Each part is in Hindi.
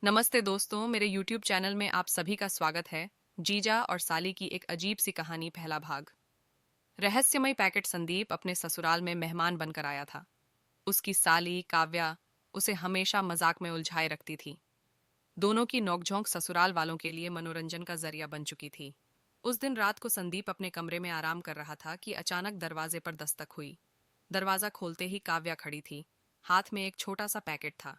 नमस्ते दोस्तों, मेरे YouTube चैनल में आप सभी का स्वागत है। जीजा और साली की एक अजीब सी कहानी पहला भाग। रहस्यमय पैकेट संदीप अपने ससुराल में मेहमान बनकर आया था। उसकी साली काव्या उसे हमेशा मजाक में उलझाए रखती थी। दोनों की नोकझोंक ससुराल वालों के लिए मनोरंजन का जरिया बन चुकी थी। उस दिन रात को संदीप अपने कमरे में आराम कर रहा था कि अचानक दरवाजे पर दस्तक हुई। दरवाजा खोलते ही काव्या खड़ी थी। हाथ में एक छोटा सा पैकेट था।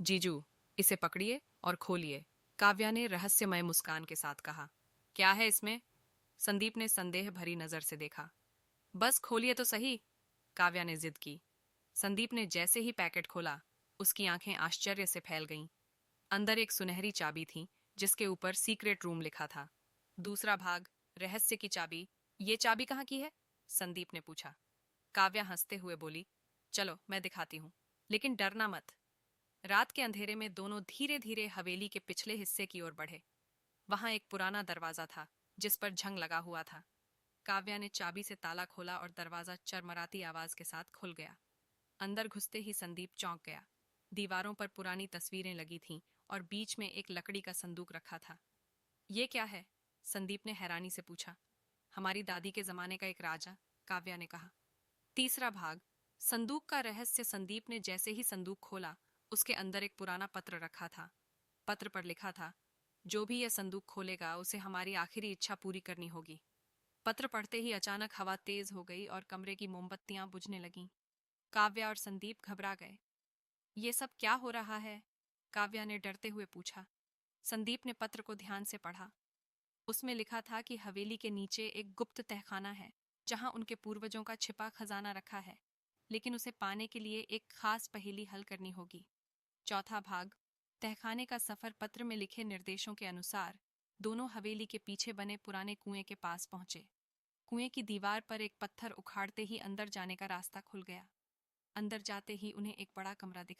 जीजू, इसे पकड़िए और खोलिए, काव्या ने रहस्यमय मुस्कान के साथ कहा। क्या है इसमें? संदीप ने संदेह भरी नजर से देखा। बस खोलिए तो सही, काव्या ने जिद की। संदीप ने जैसे ही पैकेट खोला, उसकी आंखें आश्चर्य से फैल गईं। अंदर एक सुनहरी चाबी थी, जिसके ऊपर सीक्रेट रूम लिखा था। दूसरा भाग, रहस्य की चाबी। ये चाबी कहाँ की है? संदीप ने पूछा। काव्या हंसते हुए बोली, चलो मैं दिखाती हूँ, लेकिन डरना मत। रात के अंधेरे में दोनों धीरे धीरे हवेली के पिछले हिस्से की ओर बढ़े। वहां एक पुराना दरवाजा था, जिस पर झंग लगा हुआ था। काव्या ने चाबी से ताला खोला और दरवाजा चरमराती आवाज के साथ खुल गया। अंदर घुसते ही संदीप चौंक गया। दीवारों पर पुरानी तस्वीरें लगी थीं और बीच में एक लकड़ी का संदूक रखा था। ये क्या है? संदीप ने हैरानी से पूछा। हमारी दादी के जमाने का एक राजा, काव्या ने कहा। तीसरा भाग, संदूक का रहस्य। संदीप ने जैसे ही संदूक खोला, उसके अंदर एक पुराना पत्र रखा था। पत्र पर लिखा था, जो भी यह संदूक खोलेगा उसे हमारी आखिरी इच्छा पूरी करनी होगी। पत्र पढ़ते ही अचानक हवा तेज हो गई और कमरे की मोमबत्तियां बुझने लगीं। काव्या और संदीप घबरा गए। ये सब क्या हो रहा है? काव्या ने डरते हुए पूछा। संदीप ने पत्र को ध्यान से पढ़ा। उसमें लिखा था कि हवेली के नीचे एक गुप्त तहखाना है, जहां उनके पूर्वजों का छिपा खजाना रखा है, लेकिन उसे पाने के लिए एक खास पहेली हल करनी होगी। चौथा भाग, तहखाने का सफर। पत्र में लिखे निर्देशों के अनुसार दोनों हवेली के पीछे बने पुराने कुएं के पास पहुंचे। कुएं की दीवार पर एक पत्थर उखाड़ते ही अंदर जाने का रास्ता खुल गया। अंदर जाते ही उन्हें एक बड़ा कमरा दिखा।